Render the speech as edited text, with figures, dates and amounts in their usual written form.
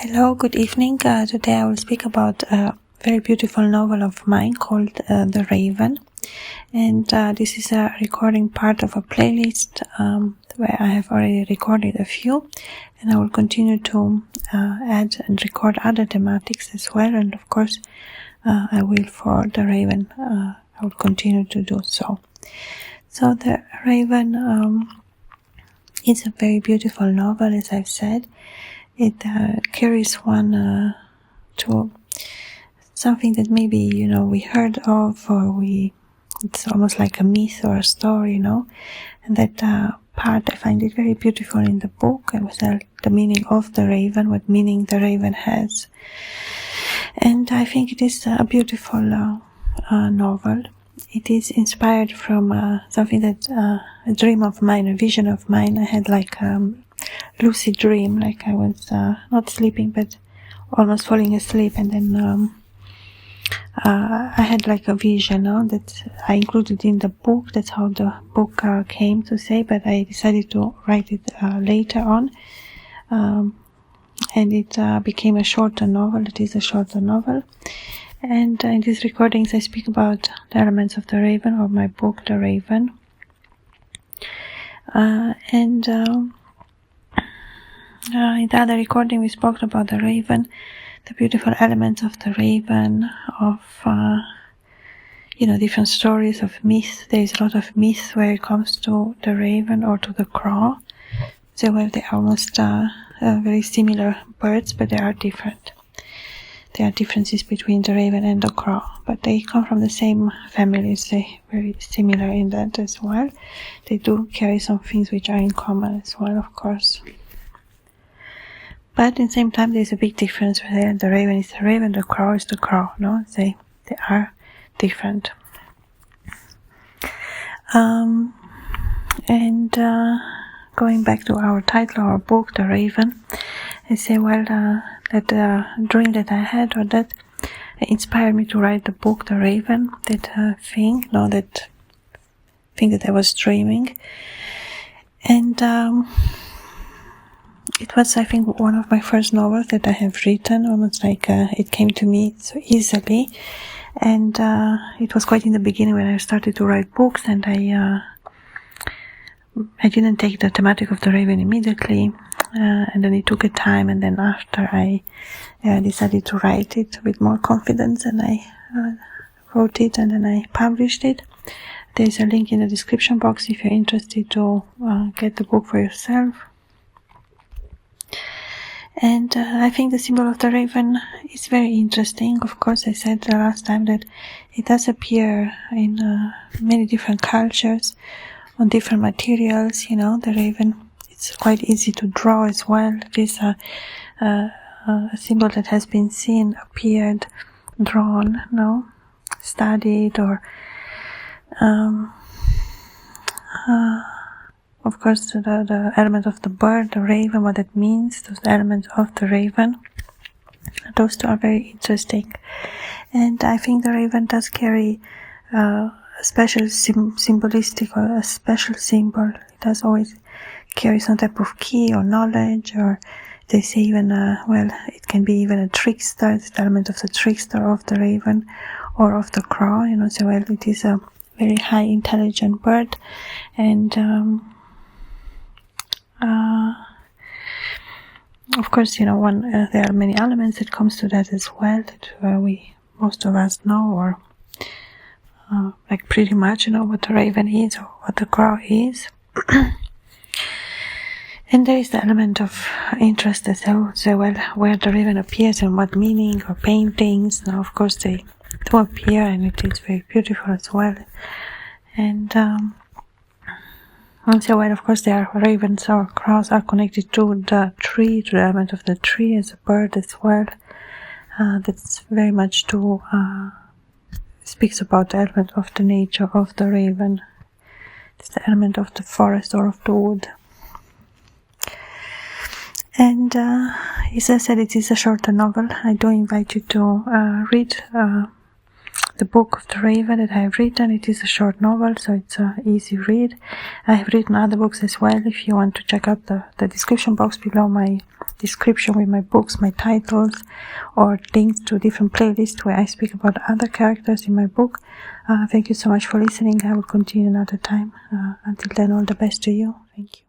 Hello, good evening. Today I will speak about a very beautiful novel of mine called The Raven. And this is a recording part of a playlist where I have already recorded a few. And I will continue to add and record other thematics as well. And of course, I will for The Raven. I will continue to do so. So The Raven is a very beautiful novel, as I've said. It carries one to something that maybe, we heard of, or it's almost like a myth or a story, and that part I find it very beautiful in the book, and with the meaning of the raven, what meaning the raven has. And I think it is a beautiful novel. It is inspired from something that, a dream of mine, a vision of mine. I had like lucid dream, like I was not sleeping but almost falling asleep, and then I had like a vision that I included in the book. That's how the book came to say, but I decided to write it later on, and it became a shorter novel. It is a shorter novel, and in these recordings I speak about the elements of the raven, or my book The Raven, in the other recording we spoke about the raven, the beautiful elements of the raven, of different stories of myth. There is a lot of myth where it comes to the raven or to the crow. So they are almost very similar birds, but they are different. There are differences between the raven and the crow, but they come from the same families. They're very similar in that as well. They do carry some things which are in common as well, of course. But at the same time, there's a big difference there. The raven is the raven, the crow is the crow. No, they are different. Going back to our title, our book, The Raven, I say, that dream that I had, or that inspired me to write the book, The Raven. That thing that I was dreaming, and it was, I think, one of my first novels that I have written, almost like it came to me so easily. And it was quite in the beginning when I started to write books, and I didn't take the thematic of the raven immediately, and then it took a time, and then after I decided to write it with more confidence, and I wrote it, and then I published it. There's a link in the description box if you're interested to get the book for yourself. And I think the symbol of the raven is very interesting. Of course, I said the last time that it does appear in many different cultures, on different materials. The raven, it's quite easy to draw as well. It is a symbol that has been seen, appeared, drawn, studied, or of course, the element of the bird, the raven, what it means, those elements of the raven, those two are very interesting. And I think the raven does carry a special symbolistic, or a special symbol. It does always carry some type of key or knowledge, or they say even, it can be even a trickster. It's the element of the trickster of the raven or of the crow, so it is a very high intelligent bird. And of course, there are many elements that comes to that as well, that most of us know, or like pretty much what the raven is or what the crow is. And there is the element of interest as well, where the raven appears and what meaning, or paintings. Now, of course, they do appear, and it is very beautiful as well. And so, of course, there are ravens or crows are connected to the tree, to the element of the tree as a bird as well. That's very much speaks about the element of the nature of the raven. It's the element of the forest or of the wood. And as I said, it is a shorter novel. I do invite you to read the Book of the Raven that I have written. It is a short novel, so it's an easy read. I have written other books as well. If you want to check out the description box below, my description with my books, my titles, or links to different playlists where I speak about other characters in my book. Thank you so much for listening. I will continue another time. Until then, all the best to you. Thank you.